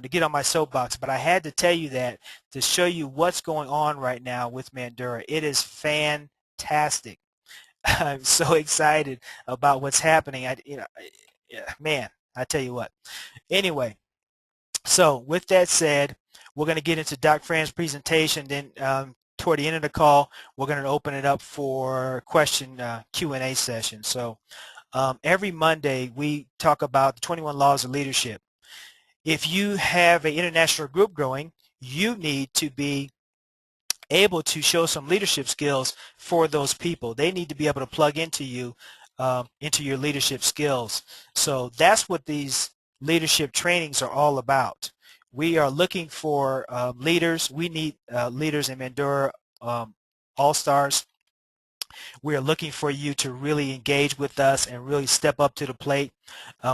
to get on my soapbox, but I had to tell you that to show you what's going on right now with Mandura. It is fantastic. I'm so excited about what's happening. Yeah, man, I tell you what. Anyway, so with that said, we're going to get into Doc Fran's presentation. Then toward the end of the call, we're going to open it up for question Q&A session. So every Monday, we talk about the 21 laws of leadership. If you have an international group growing, you need to be able to show some leadership skills for those people. They need to be able to plug into you, into your leadership skills. So that's what these leadership trainings are all about. We are looking for leaders. We need leaders in Mandura All-Stars. We are looking for you to really engage with us and really step up to the plate.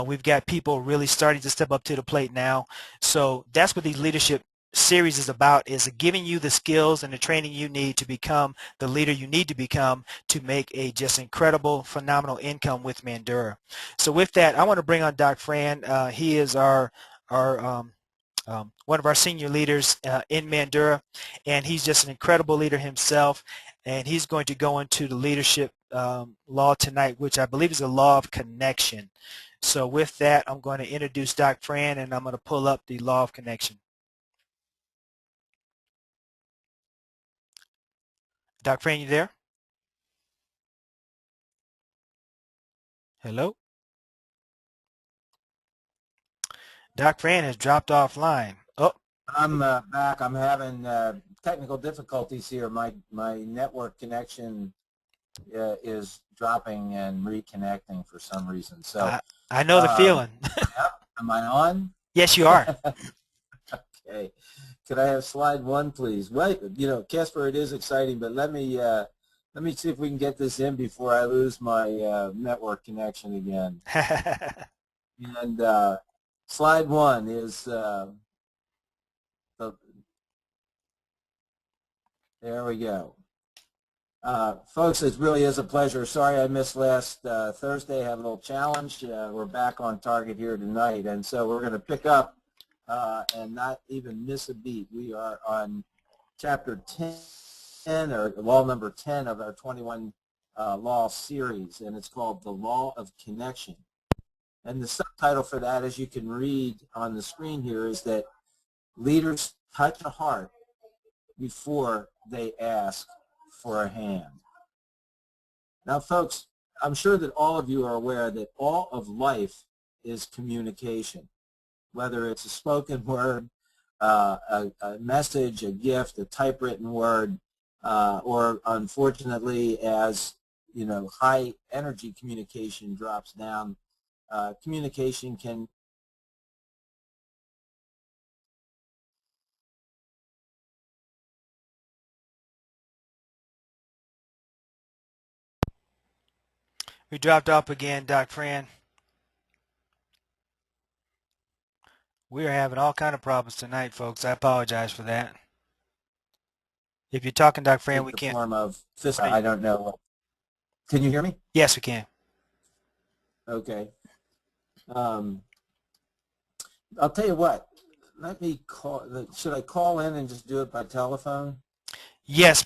We've got people really starting to step up to the plate now. So that's what these leadership series is about, is giving you the skills and the training you need to become the leader you need to become to make a just incredible, phenomenal income with Mandura. So with that, I want to bring on Doc Fran. He is our one of our senior leaders in Mandura, and he's just an incredible leader himself, and he's going to go into the leadership law tonight, which I believe is the law of connection. So with that, I'm going to introduce Doc Fran, and I'm going to pull up the law of connection. Doc Fran, you there? Hello? Doc Fran has dropped offline. Oh, I'm back. I'm having technical difficulties here. My network connection is dropping and reconnecting for some reason. So I know the feeling. am I on? Yes, you are. Okay. Could I have slide 1, please? Well, you know, Casper, it is exciting, but let me see if we can get this in before I lose my network connection again. And slide 1 is there we go. Folks, it really is a pleasure. Sorry I missed last Thursday. I had a little challenge. We're back on target here tonight, and so we're going to pick up and not even miss a beat. We are on chapter 10, or law number 10 of our 21 law series, and it's called the Law of Connection. And the subtitle for that, as you can read on the screen here, is that leaders touch a heart before they ask for a hand. Now, folks, I'm sure that all of you are aware that all of life is communication, whether it's a spoken word, a message, a gift, a typewritten word, or unfortunately, as you know, high energy communication drops down, communication can We dropped off again, Doc Fran. We are having all kind of problems tonight, folks. I apologize for that. If you're talking, Doc Fran, take we the can't. form of physical. I don't know. Can you hear me? Yes, we can. Okay. I'll tell you what. Let me call. Should I call in and just do it by telephone? Yes,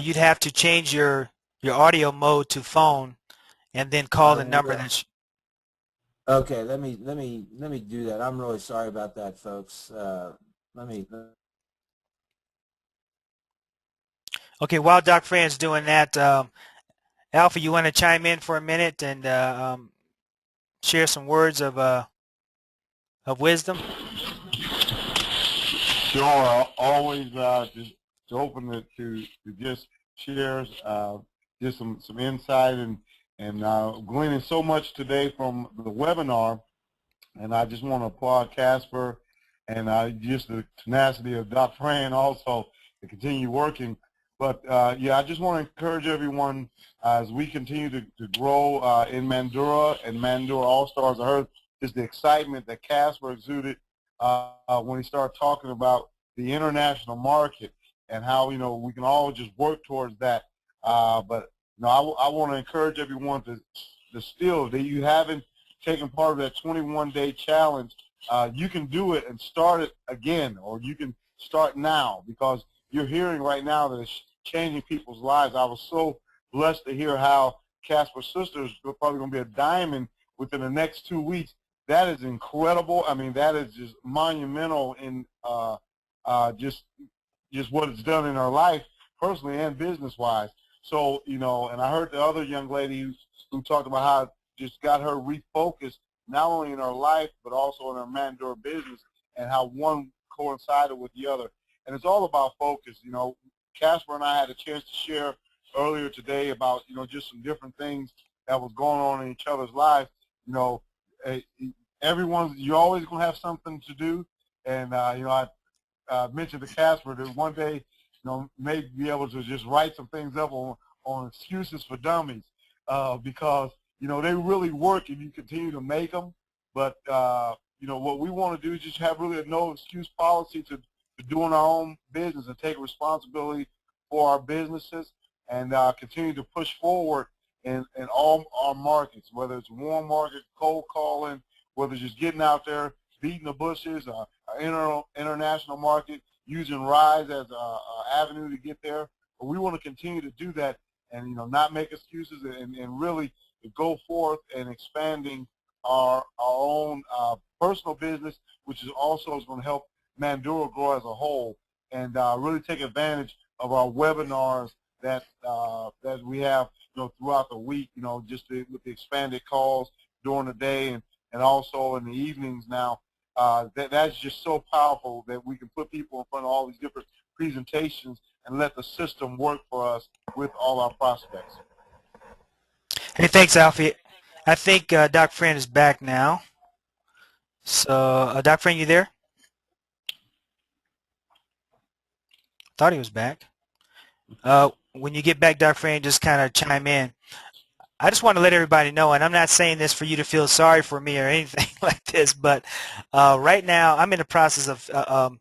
you'd have to change your audio mode to phone, and then call the number that's. Okay. Let me do that. I'm really sorry about that, folks. Let me. Okay, while Doc Fran's doing that, Alpha, you want to chime in for a minute and share some words of wisdom? Sure, always just open to just share just some insight and gleaning so much today from the webinar, and I just want to applaud Casper and just the tenacity of Dr. Fran also to continue working. But yeah, I just want to encourage everyone as we continue to grow in Mandura and Mandura All-Stars. I heard just the excitement that Casper exuded when he started talking about the international market and how, you know, we can all just work towards that. But you know, I want to encourage everyone to still, that you haven't taken part of that 21-day challenge, you can do it and start it again, or you can start now, because you're hearing right now that it's changing people's lives. I was so blessed to hear how Casper Sisters are probably going to be a diamond within the next 2 weeks. That is incredible. I mean, that is just monumental in just what it's done in her life, personally and business-wise. So, you know, and I heard the other young lady who talked about how it just got her refocused, not only in her life, but also in her Mandura business, and how one coincided with the other. And it's all about focus. You know, Casper and I had a chance to share earlier today about, you know, just some different things that was going on in each other's lives. You know, you're always going to have something to do. And, you know, I mentioned to Casper that one day, you know, maybe be able to just write some things up on excuses for dummies, because, you know, they really work if you continue to make them. But, you know, what we want to do is just have really a no excuse policy to doing our own business and take responsibility for our businesses, and continue to push forward in all our markets, whether it's warm market, cold calling, whether it's just getting out there, beating the bushes, international market, using RISE as an avenue to get there. But we want to continue to do that, and, you know, not make excuses, and really go forth and expanding our own personal business, which is also going to help Mandura grow as a whole, and really take advantage of our webinars that we have, you know, throughout the week, you know, just with the expanded calls during the day, and also in the evenings now. That's just so powerful that we can put people in front of all these different presentations and let the system work for us with all our prospects. Hey, thanks, Alfie. I think Doc Friend is back now. So, Doc Friend, you there? Thought he was back. When you get back, Doc Friend, just kind of chime in. I just want to let everybody know, and I'm not saying this for you to feel sorry for me or anything like this, but right now I'm in the process of,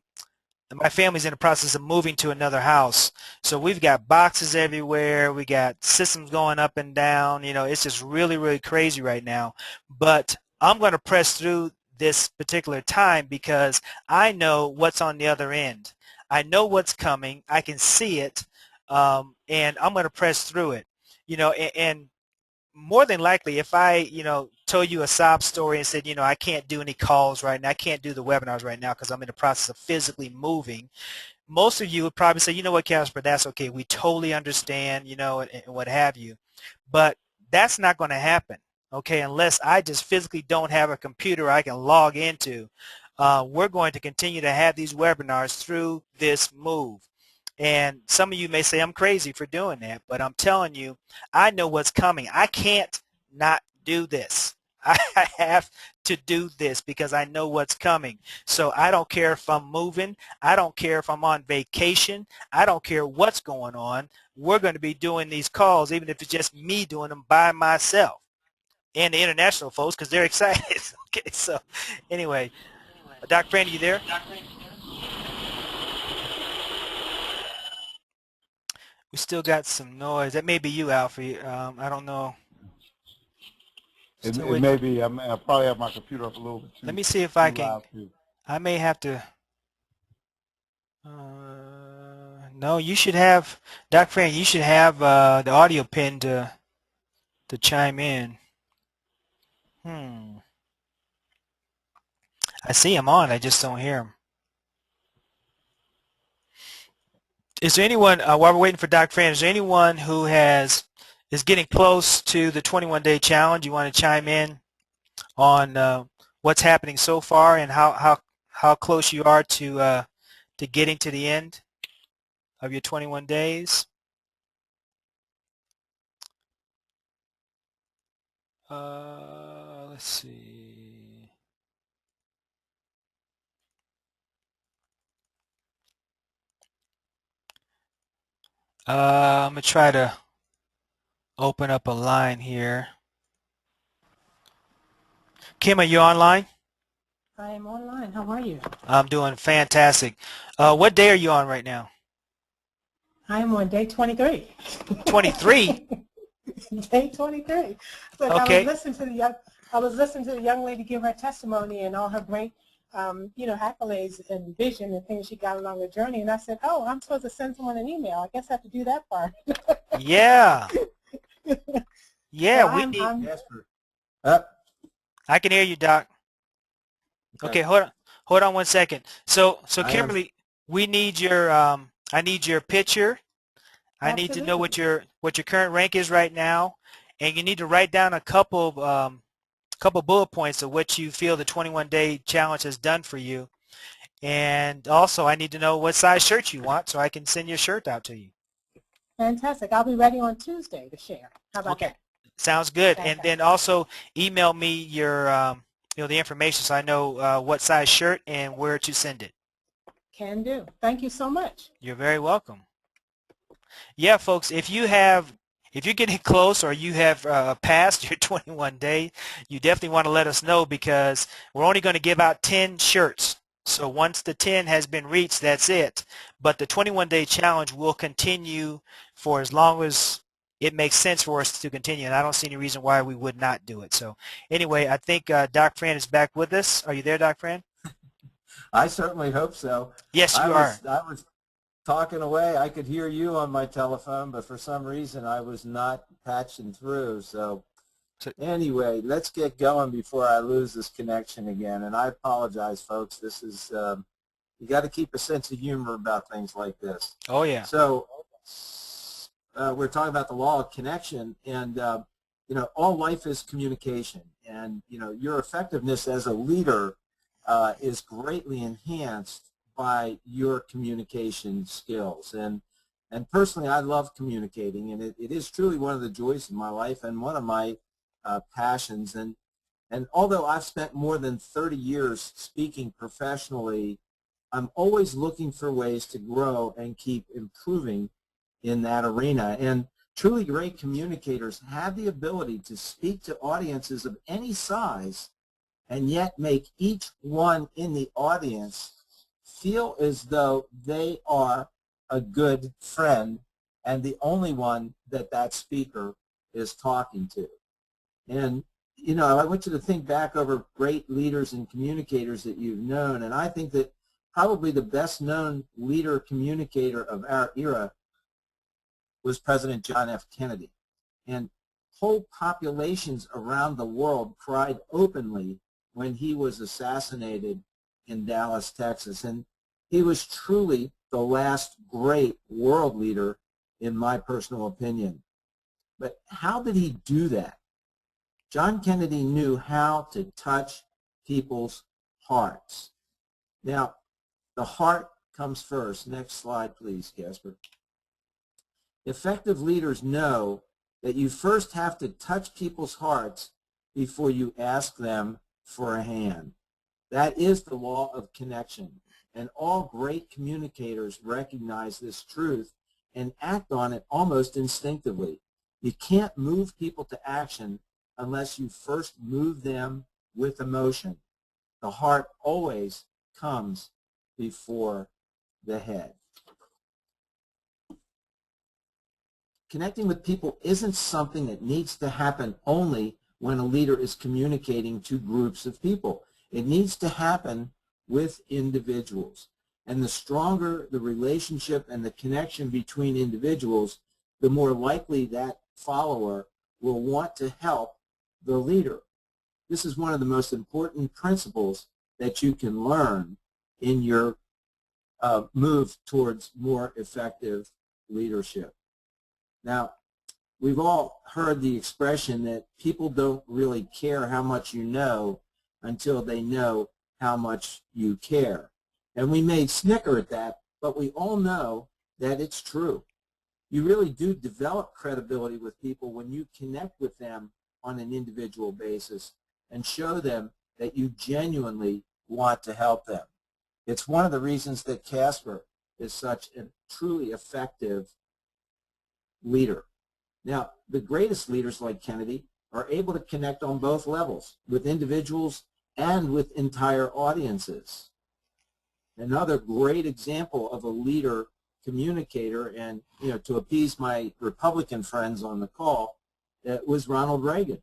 my family's in the process of moving to another house. So we've got boxes everywhere. We got systems going up and down. You know, it's just really, really crazy right now. But I'm going to press through this particular time because I know what's on the other end. I know what's coming. I can see it, and I'm going to press through it. You know, and more than likely, if I, you know, told you a sob story and said, you know, I can't do any calls right now, I can't do the webinars right now because I'm in the process of physically moving, most of you would probably say, you know what, Casper, that's okay. We totally understand, you know, and what have you. But that's not going to happen, okay, unless I just physically don't have a computer I can log into. We're going to continue to have these webinars through this move. And some of you may say I'm crazy for doing that, but I'm telling you, I know what's coming. I can't not do this. I have to do this because I know what's coming. So I don't care if I'm moving. I don't care if I'm on vacation. I don't care what's going on. We're going to be doing these calls, even if it's just me doing them by myself, and the international folks, because they're excited. Okay, so anyway, Dr. Brand, you there? We still got some noise. That may be you, Alfie. I don't know. It may be. I probably have my computer up a little bit too. Let me see if I can. I may have to. No, you should have, Dr. Fran, you should have the audio pin to chime in. I see him on. I just don't hear him. Is there anyone, while we're waiting for Dr. Fran, is there anyone who is getting close to the 21-day challenge? You want to chime in on what's happening so far and how close you are to getting to the end of your 21 days? Let's see. I'm going to try to open up a line here. Kim, are you online? I am online. How are you? I'm doing fantastic. What day are you on right now? I am on day 23. 23? Day 23. Look, Okay. I was listening to the young lady give her testimony and all her great accolades and vision and things she got along the journey. And I said, oh, I'm supposed to send someone an email. I guess I have to do that part. Yeah. Yeah, So we need. Casper. Up. I can hear you, Doc. Okay, hold on 1 second. So I am. Kimberly, we need your I need your picture. I need to know what your current rank is right now, and you need to write down a couple bullet points of what you feel the 21-day challenge has done for you. And also, I need to know what size shirt you want so I can send your shirt out to you. Fantastic. I'll be ready on Tuesday to share. How about Okay. that? Sounds good. Fantastic. And then also email me your the information so I know what size shirt and where to send it. Can do. Thank you so much. You're very welcome. Yeah, folks, if you're getting close or you have passed your 21 day, you definitely want to let us know because we're only going to give out 10 shirts. So once the 10 has been reached, that's it. But the 21-day challenge will continue for as long as it makes sense for us to continue, and I don't see any reason why we would not do it. So anyway, I think Doc Fran is back with us. Are you there, Doc Fran? I certainly hope so. Yes, you are. I was talking away. I could hear you on my telephone, but for some reason I was not patching through. So anyway, let's get going before I lose this connection again. And I apologize, folks. This is you got to keep a sense of humor about things like this. Oh, yeah. So we're talking about the law of connection, and all life is communication, and your effectiveness as a leader is greatly enhanced by your communication skills. And personally, I love communicating, and it is truly one of the joys of my life and one of my passions. And although I've spent more than 30 years speaking professionally, I'm always looking for ways to grow and keep improving in that arena. And truly great communicators have the ability to speak to audiences of any size and yet make each one in the audience feel as though they are a good friend and the only one that speaker is talking to. And I want you to think back over great leaders and communicators that you've known, and I think that probably the best known leader communicator of our era was President John F. Kennedy. And whole populations around the world cried openly when he was assassinated in Dallas, Texas. And he was truly the last great world leader, in my personal opinion. But how did he do that? John Kennedy knew how to touch people's hearts. Now, the heart comes first. Next slide, please, Casper. Effective leaders know that you first have to touch people's hearts before you ask them for a hand. That is the law of connection, and all great communicators recognize this truth and act on it almost instinctively. You can't move people to action unless you first move them with emotion. The heart always comes before the head. Connecting with people isn't something that needs to happen only when a leader is communicating to groups of people. It needs to happen with individuals. And the stronger the relationship and the connection between individuals, the more likely that follower will want to help the leader. This is one of the most important principles that you can learn in your move towards more effective leadership. Now, we've all heard the expression that people don't really care how much you know until they know how much you care. And we may snicker at that, but we all know that it's true. You really do develop credibility with people when you connect with them on an individual basis and show them that you genuinely want to help them. It's one of the reasons that Casper is such a truly effective leader. Now, the greatest leaders like Kennedy are able to connect on both levels, with individuals and with entire audiences. Another great example of a leader communicator, and to appease my Republican friends on the call, was Ronald Reagan.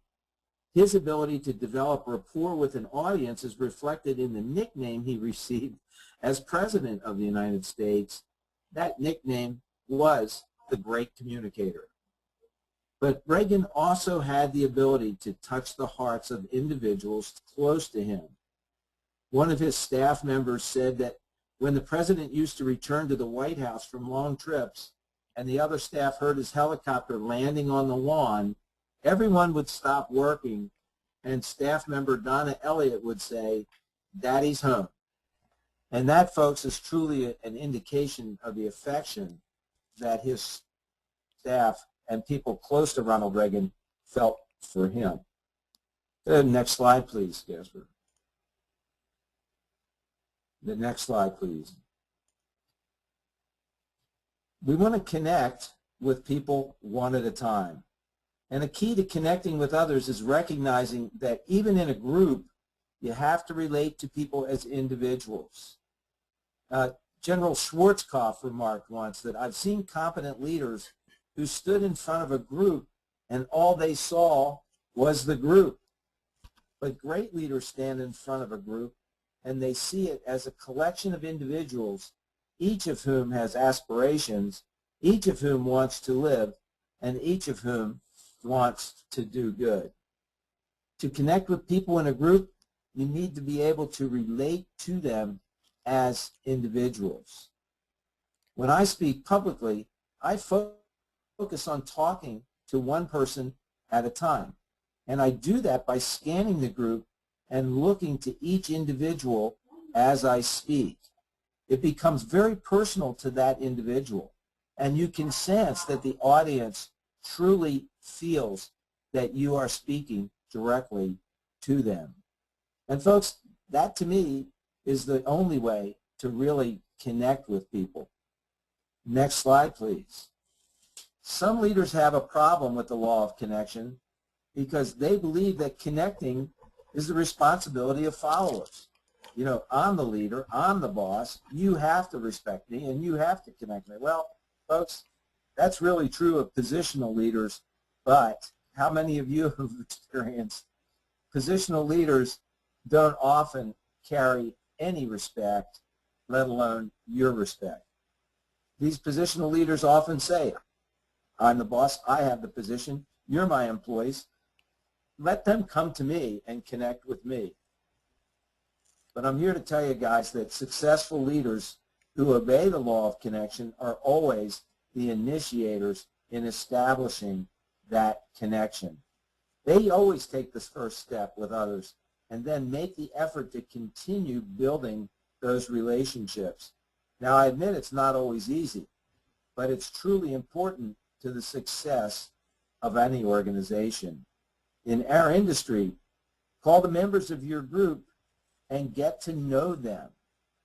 His ability to develop rapport with an audience is reflected in the nickname he received as President of the United States. That nickname was the Great Communicator. But Reagan also had the ability to touch the hearts of individuals close to him. One of his staff members said that when the president used to return to the White House from long trips and the other staff heard his helicopter landing on the lawn, everyone would stop working and staff member Donna Elliott would say, "Daddy's home." And that, folks, is truly an indication of the affection that his staff and people close to Ronald Reagan felt for him. Next slide, please, Casper. The next slide, please. We want to connect with people one at a time. And a key to connecting with others is recognizing that even in a group, you have to relate to people as individuals. General Schwarzkopf remarked once that I've seen competent leaders who stood in front of a group and all they saw was the group. But great leaders stand in front of a group and they see it as a collection of individuals, each of whom has aspirations, each of whom wants to live, and each of whom wants to do good. To connect with people in a group, you need to be able to relate to them as individuals. When I speak publicly, I focus on talking to one person at a time. And I do that by scanning the group and looking to each individual as I speak. It becomes very personal to that individual. And you can sense that the audience truly feels that you are speaking directly to them. And folks, that to me is the only way to really connect with people. Next slide, please. Some leaders have a problem with the law of connection because they believe that connecting is the responsibility of followers. You know, I'm the leader, I'm the boss, you have to respect me and you have to connect me. Well, folks, that's really true of positional leaders, but how many of you have experienced positional leaders don't often carry any respect, let alone your respect? These positional leaders often say, I'm the boss, I have the position, you're my employees, let them come to me and connect with me. But I'm here to tell you guys that successful leaders who obey the law of connection are always the initiators in establishing that connection. They always take this first step with others and then make the effort to continue building those relationships. Now, I admit it's not always easy, but it's truly important to the success of any organization. In our industry, call the members of your group and get to know them.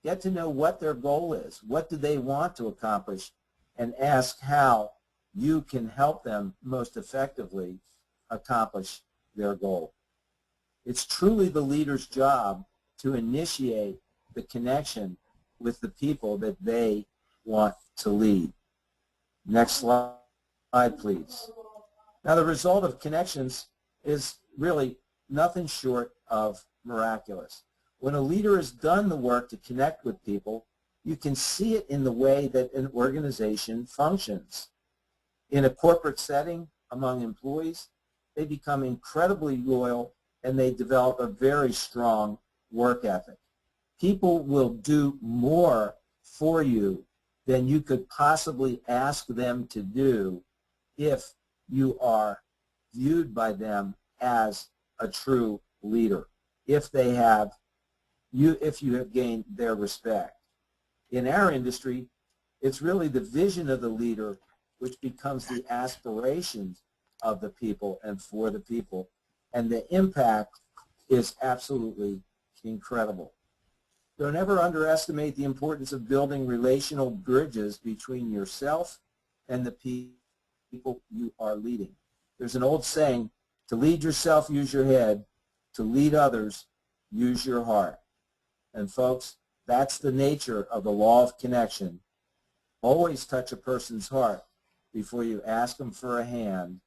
Get to know what their goal is, what do they want to accomplish, and ask how you can help them most effectively accomplish their goal. It's truly the leader's job to initiate the connection with the people that they want to lead. Next slide, please. Now, the result of connections is really nothing short of miraculous. When a leader has done the work to connect with people, you can see it in the way that an organization functions. In a corporate setting, among employees, they become incredibly loyal and they develop a very strong work ethic. People will do more for you than you could possibly ask them to do if you are viewed by them as a true leader, if you have gained their respect. In our industry, it's really the vision of the leader which becomes the aspirations of the people and for the people, and the impact is absolutely incredible. Don't ever underestimate the importance of building relational bridges between yourself and the people you are leading. There's an old saying, to lead yourself, use your head. To lead others, use your heart. And folks, that's the nature of the law of connection. Always touch a person's heart before you ask them for a hand,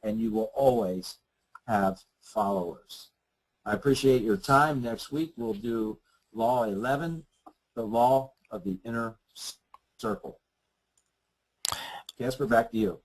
and you will always have followers. I appreciate your time. Next week we'll do Law 11, the law of the inner circle. Casper, back to you.